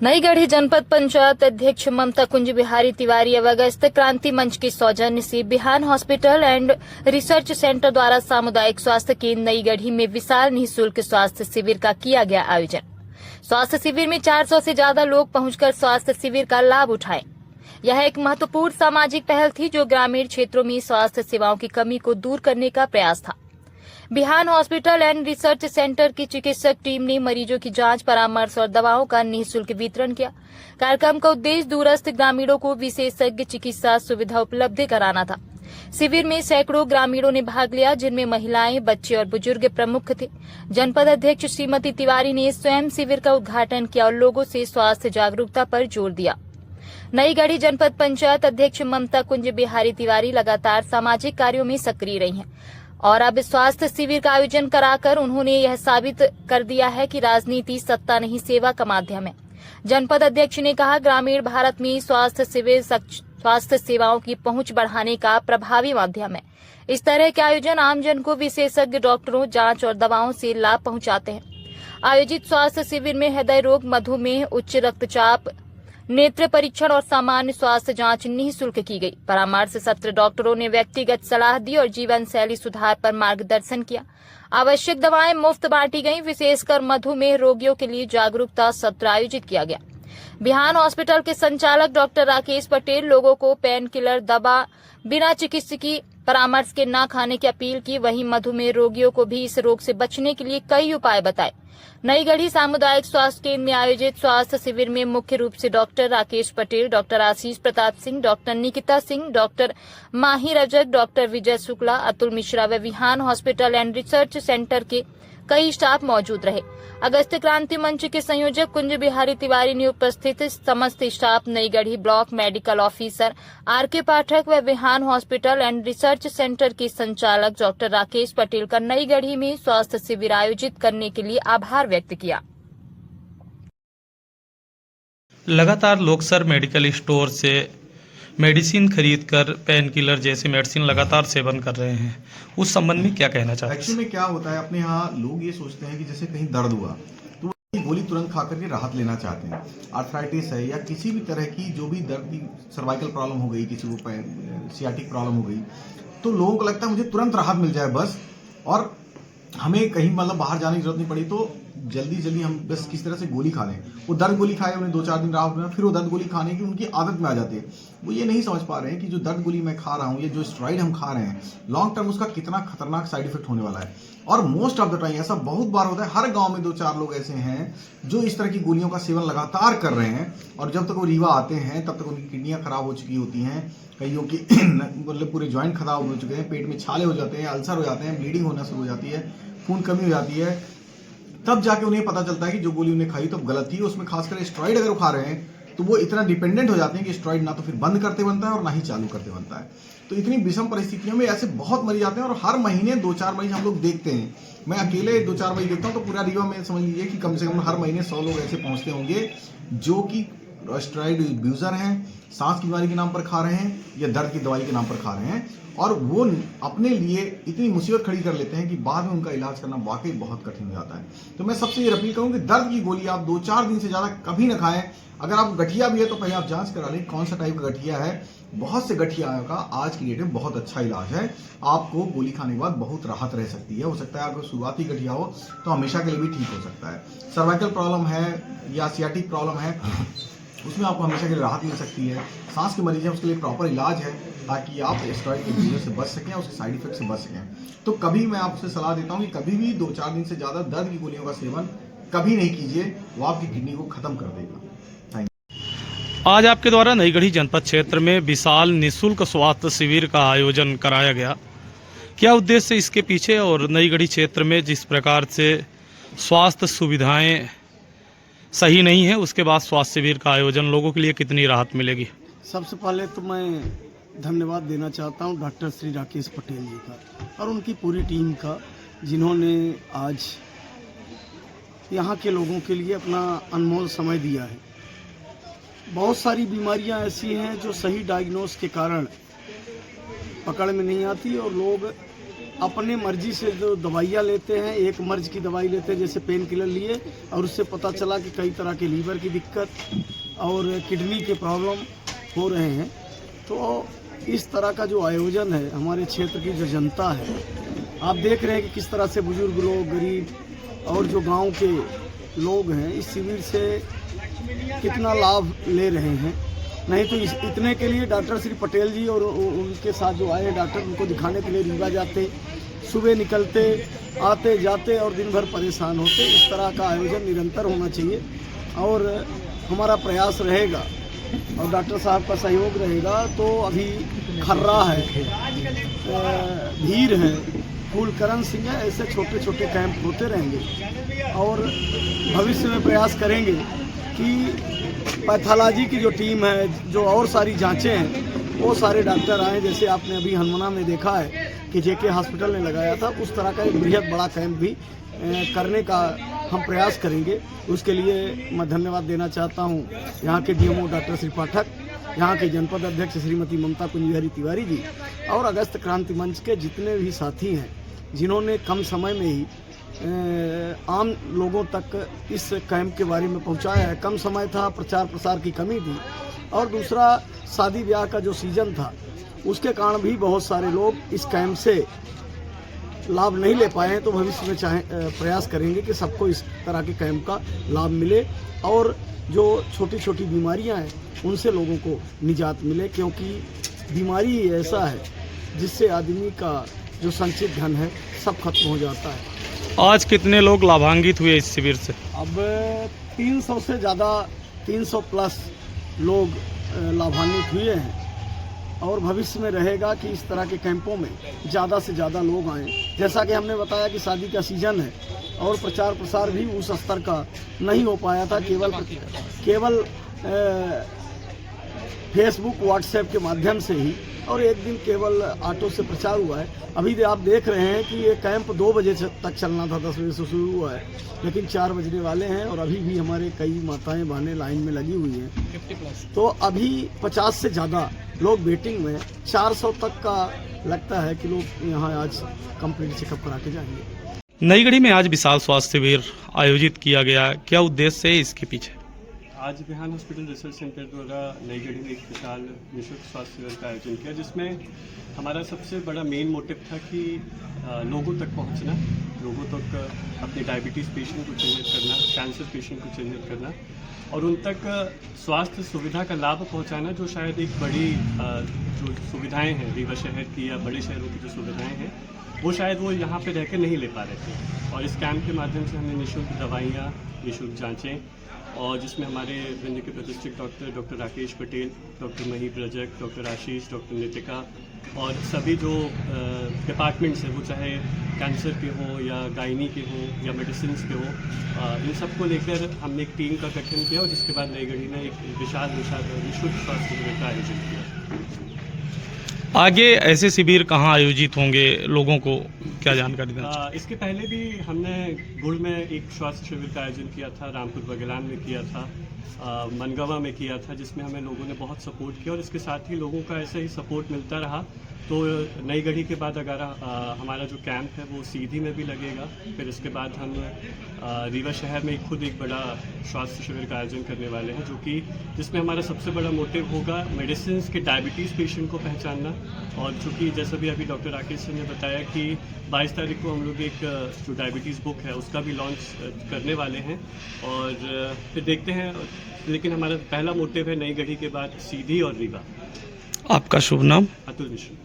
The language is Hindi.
नई गढ़ी जनपद पंचायत अध्यक्ष ममता कुंज बिहारी तिवारी अगस्त क्रांति मंच के सौजन्य से बिहान हॉस्पिटल एंड रिसर्च सेंटर द्वारा सामुदायिक स्वास्थ्य केंद्र नई गढ़ी में विशाल निःशुल्क स्वास्थ्य शिविर का किया गया आयोजन। स्वास्थ्य शिविर में 400 से ज्यादा लोग पहुंचकर स्वास्थ्य शिविर का लाभ उठाए। यह एक महत्वपूर्ण सामाजिक पहल थी जो ग्रामीण क्षेत्रों में स्वास्थ्य सेवाओं की कमी को दूर करने का प्रयास था। बिहान हॉस्पिटल एंड रिसर्च सेंटर की चिकित्सक टीम ने मरीजों की जांच, परामर्श और दवाओं का निःशुल्क वितरण किया। कार्यक्रम का उद्देश्य दूरस्थ ग्रामीणों को विशेषज्ञ चिकित्सा सुविधा उपलब्ध कराना था। शिविर में सैकड़ों ग्रामीणों ने भाग लिया, जिनमें महिलाएं, बच्चे और बुजुर्ग प्रमुख थे। जनपद अध्यक्ष श्रीमती तिवारी ने स्वयं शिविर का उद्घाटन किया और लोगों से स्वास्थ्य जागरूकता पर जोर दिया। नई गढ़ी जनपद पंचायत अध्यक्ष ममता कुंज बिहारी तिवारी लगातार सामाजिक कार्यों में सक्रिय रही हैं और अब स्वास्थ्य शिविर का आयोजन कराकर उन्होंने यह साबित कर दिया है कि राजनीति सत्ता नहीं, सेवा का माध्यम है। जनपद अध्यक्ष ने कहा, ग्रामीण भारत में स्वास्थ्य शिविर स्वास्थ्य सेवाओं की पहुंच बढ़ाने का प्रभावी माध्यम है। इस तरह के आयोजन आमजन को विशेषज्ञ डॉक्टरों, जांच और दवाओं से लाभ पहुंचाते हैं। आयोजित स्वास्थ्य शिविर में हृदय रोग, मधुमेह, उच्च रक्तचाप, नेत्र परीक्षण और सामान्य स्वास्थ्य जांच निःशुल्क की गई। परामर्श सत्र, डॉक्टरों ने व्यक्तिगत सलाह दी और जीवन शैली सुधार पर मार्गदर्शन किया। आवश्यक दवाएं मुफ्त बांटी गईं। विशेषकर मधुमेह रोगियों के लिए जागरूकता सत्र आयोजित किया गया। बिहान हॉस्पिटल के संचालक डॉक्टर राकेश पटेल लोगों को पेन किलर दवा बिना चिकित्सकीय परामर्श के न खाने की अपील की। वहीं मधुमेह रोगियों को भी इस रोग से बचने के लिए कई उपाय बताए। नई गढ़ी सामुदायिक स्वास्थ्य केंद्र में आयोजित स्वास्थ्य शिविर में मुख्य रूप से डॉक्टर राकेश पटेल, डॉक्टर आशीष प्रताप सिंह, डॉक्टर निकिता सिंह, डॉक्टर माही रजक, डॉक्टर विजय शुक्ला, अतुल मिश्रा व बिहान हॉस्पिटल एंड रिसर्च सेंटर के कई स्टाफ मौजूद रहे। अगस्त क्रांति मंच के संयोजक कुंज बिहारी तिवारी ने उपस्थित समस्त स्टाफ, नई गढ़ी ब्लॉक मेडिकल ऑफिसर आर.के. पाठक व बिहान हॉस्पिटल एंड रिसर्च सेंटर के संचालक डॉक्टर राकेश पटेल का नई गढ़ी में स्वास्थ्य शिविर आयोजित करने के लिए आभार व्यक्त किया। लगातार लोग सर मेडिकल स्टोर से मेडिसिन खरीदकर पेन किलर जैसे मेडिसिन लगातार सेवन कर रहे हैं, उस संबंध में क्या कहना चाहते हैं? एक्चुअली में क्या होता है, अपने यहाँ लोग ये सोचते हैं कि जैसे कहीं दर्द हुआ तो वो गोली तुरंत खा करके राहत लेना चाहते हैं। आर्थराइटिस है या किसी भी तरह की जो भी दर्द की सर्वाइकल प्रॉब्लम हो गई, किसी को सियाटिक प्रॉब्लम हो गई, तो लोगों को लगता है मुझे तुरंत राहत मिल जाए बस, और हमें कहीं मतलब बाहर जाने की जरूरत नहीं पड़ी, तो जल्दी हम बस किस तरह से गोली खा लें। वो दर्द गोली खाए, उन्हें 2-4 दिन राहत मिला, फिर वो दर्द गोली खाने की उनकी आदत में आ जाती है। वो ये नहीं समझ पा रहे हैं कि जो दर्द गोली मैं खा रहा हूँ, ये जो स्टेरॉइड हम खा रहे हैं, लॉन्ग टर्म उसका कितना खतरनाक साइड इफेक्ट होने वाला है। और मोस्ट ऑफ द टाइम ऐसा बहुत बार होता है, हर गांव में 2-4 लोग ऐसे हैं जो इस तरह की गोलियों का सेवन लगातार कर रहे हैं, और जब तक वो रीवा आते हैं तब तक उनकी किडनियां खराब हो चुकी होती हैं, कईयों की मतलब पूरे जॉइंट खराब हो चुके हैं, पेट में छाले हो जाते हैं, अल्सर हो जाते हैं, ब्लीडिंग होना शुरू हो जाती है, खून कमी हो जाती है। तब जाके उन्हें पता चलता है कि जो गोली उन्हें खाई तो गलत थी। उसमें खासकर स्टेरॉइड अगर वो खा रहे हैं तो वो इतना डिपेंडेंट हो जाते हैं कि स्टेरॉइड ना तो फिर बंद करते बनता है और ना ही चालू करते बनता है। तो इतनी विषम परिस्थितियों में ऐसे बहुत मरीज आते हैं, और हर महीने 2-4 मरीज हम लोग देखते हैं। मैं अकेले 2-4 मरीज देखता हूँ तो पूरा रीवा में समझ लीजिए कि कम से कम हर महीने 100 लोग ऐसे पहुंचते होंगे जो कि स्टेरॉइड यूजर हैं, सांस की बीमारी के नाम पर खा रहे हैं या दर्द की दवाई के नाम पर खा रहे हैं, और वो अपने लिए इतनी मुसीबत खड़ी कर लेते हैं कि बाद में उनका इलाज करना वाकई बहुत कठिन हो जाता है। तो मैं सबसे ये अपील करूँ कि दर्द की गोली आप 2-4 दिन से ज़्यादा कभी ना खाएं। अगर आप गठिया भी है तो पहले आप जांच करा लें कौन सा टाइप का गठिया है। बहुत से गठिया का आज की डेट में बहुत अच्छा इलाज है, आपको गोली खाने के बाद बहुत राहत रह सकती है। हो सकता है आपको शुरुआती गठिया हो तो हमेशा के लिए भी ठीक हो सकता है। सर्वाइकल प्रॉब्लम है या सियाटिक प्रॉब्लम है, उसमें आपको हमेशा के लिए राहत मिल सकती है। सांस के मरीज हैं, उसके लिए प्रॉपर इलाज है ताकि आप स्टेरॉइड के यूजर से बच सकें, उसके साइड इफेक्ट से बच सकें। तो कभी मैं आपसे सलाह देता हूं कि कभी भी 2-4 दिन से ज़्यादा दर्द की गोलियों का सेवन कभी नहीं कीजिए, वो आपकी किडनी को खत्म कर देगा। Thank you. आज आपके द्वारा नई गढ़ी जनपद क्षेत्र में विशाल निःशुल्क स्वास्थ्य शिविर का आयोजन कराया गया, क्या उद्देश्य इसके पीछे, और नई गढ़ी क्षेत्र में जिस प्रकार से स्वास्थ्य सुविधाएं सही नहीं है उसके बाद स्वास्थ्य शिविर का आयोजन लोगों के लिए कितनी राहत मिलेगी? सबसे पहले तो मैं धन्यवाद देना चाहता हूं डॉक्टर श्री राकेश पटेल जी का और उनकी पूरी टीम का, जिन्होंने आज यहां के लोगों के लिए अपना अनमोल समय दिया है। बहुत सारी बीमारियां ऐसी हैं जो सही डायग्नोस के कारण पकड़ में नहीं आती और लोग अपने मर्जी से जो दवाइयाँ लेते हैं, एक मर्ज की दवाई लेते हैं, जैसे पेन किलर लिए, और उससे पता चला कि कई तरह के लीवर की दिक्कत और किडनी के प्रॉब्लम हो रहे हैं। तो इस तरह का जो आयोजन है, हमारे क्षेत्र की जो जनता है, आप देख रहे हैं कि किस तरह से बुजुर्ग लोग, गरीब और जो गांव के लोग हैं इस शिविर से कितना लाभ ले रहे हैं। नहीं तो इतने के लिए डॉक्टर श्री पटेल जी और उनके साथ जो आए डॉक्टर, उनको दिखाने के लिए रीवा जाते, सुबह निकलते, आते जाते और दिन भर परेशान होते। इस तरह का आयोजन निरंतर होना चाहिए और हमारा प्रयास रहेगा और डॉक्टर साहब का सहयोग रहेगा। तो अभी खर्रा है, भीर है, फूलकरण सिंह है, ऐसे छोटे छोटे कैंप होते रहेंगे और भविष्य में प्रयास करेंगे कि पैथोलॉजी की जो टीम है, जो और सारी जांचें हैं, वो सारे डॉक्टर आए। जैसे आपने अभी हनुमाना में देखा है कि जेके हॉस्पिटल ने लगाया था, उस तरह का एक बृहद बड़ा कैंप भी करने का हम प्रयास करेंगे। उसके लिए मैं धन्यवाद देना चाहता हूँ यहाँ के डीएमओ डॉक्टर श्री पाठक, यहाँ के जनपद अध्यक्ष श्रीमती ममता कुंज तिवारी जी और अगस्त क्रांति मंच के जितने भी साथी हैं, जिन्होंने कम समय में ही आम लोगों तक इस कैंप के बारे में पहुंचाया है। कम समय था, प्रचार प्रसार की कमी थी और दूसरा शादी ब्याह का जो सीजन था, उसके कारण भी बहुत सारे लोग इस कैंप से लाभ नहीं ले पाए हैं। तो भविष्य में प्रयास करेंगे कि सबको इस तरह के कैंप का लाभ मिले और जो छोटी छोटी बीमारियां हैं उनसे लोगों को निजात मिले, क्योंकि बीमारी ही ऐसा है जिससे आदमी का जो संचित धन है सब खत्म हो जाता है। आज कितने लोग लाभान्वित हुए इस शिविर से? अब 300 से ज़्यादा, 300 प्लस लोग लाभान्वित हुए हैं और भविष्य में रहेगा कि इस तरह के कैंपों में ज़्यादा से ज़्यादा लोग आएँ। जैसा कि हमने बताया कि शादी का सीज़न है और प्रचार प्रसार भी उस स्तर का नहीं हो पाया था, केवल फेसबुक, व्हाट्सएप के माध्यम से ही, और एक दिन केवल ऑटो से प्रचार हुआ है। अभी आप देख रहे हैं कि ये कैंप 2 बजे तक चलना था, 10 बजे से शुरू हुआ है, लेकिन 4 बजने वाले हैं और अभी भी हमारे कई माताएं बहनें लाइन में लगी हुई हैं। तो अभी 50 से ज़्यादा लोग वेटिंग में, 400 तक का लगता है कि लोग यहाँ आज कंप्लीट चेकअप करा के जाएंगे। नई गढ़ी में आज विशाल स्वास्थ्य शिविर आयोजित किया गया, क्या उद्देश्य है इसके पीछे? आज बिहान हॉस्पिटल रिसर्च सेंटर द्वारा नई गढ़ी में एक विशाल निःशुल्क स्वास्थ्य शिविर का आयोजन किया, जिसमें हमारा सबसे बड़ा मेन मोटिव था कि लोगों तक पहुंचना, लोगों तक अपने डायबिटीज़ पेशेंट को चिन्हित करना, कैंसर पेशेंट को चिन्हित करना और उन तक स्वास्थ्य सुविधा का लाभ पहुंचाना, जो शायद एक बड़ी जो सुविधाएं हैं रीवा शहर की या बड़े शहरों की जो सुविधाएं हैं, वो शायद वो यहाँ पे रहकर नहीं ले पा रहे थे। और इस कैंप के माध्यम से हमने निःशुल्क दवाइयाँ, निःशुल्क जाँचें, और जिसमें हमारे विंध्य के प्रतिष्ठित doctor Rakesh Patel, doctor Mahip Rajak, doctor Ashish, doctor Nitika और सभी जो डिपार्टमेंट्स हैं, वो चाहे कैंसर के हों या गायनी के हों या मेडिसिन के हों, इन सबको लेकर हमने एक टीम का गठन किया और जिसके बाद नई गढ़ी ने एक विशाल निःशुल्क स्वास्थ्य शिविर का आयोजन किया। आगे ऐसे शिविर कहाँ आयोजित होंगे, लोगों को क्या जानकारी देना? इसके पहले भी हमने गुड़ में एक स्वास्थ्य शिविर का आयोजन किया था, रामपुर बगेलान में किया था, मनगवा में किया था, जिसमें हमें लोगों ने बहुत सपोर्ट किया और इसके साथ ही लोगों का ऐसे ही सपोर्ट मिलता रहा। तो नई गढ़ी के बाद अगर हमारा जो कैंप है वो सीधी में भी लगेगा, फिर इसके बाद हम रीवा शहर में खुद एक बड़ा स्वास्थ्य शिविर का आयोजन करने वाले हैं, जो कि जिसमें हमारा सबसे बड़ा मोटिव होगा मेडिसिन के डायबिटीज़ पेशेंट को पहचानना। और चूँकि जैसा भी अभी डॉक्टर राकेश सिंह ने बताया कि 22 तारीख को हम लोग एक जो डायबिटीज़ बुक है उसका भी लॉन्च करने वाले हैं और फिर देखते हैं, लेकिन हमारा पहला मोटिव है नई गढ़ी के बाद सीधी और रीवा। आपका शुभ नाम? अतुल मिश्र।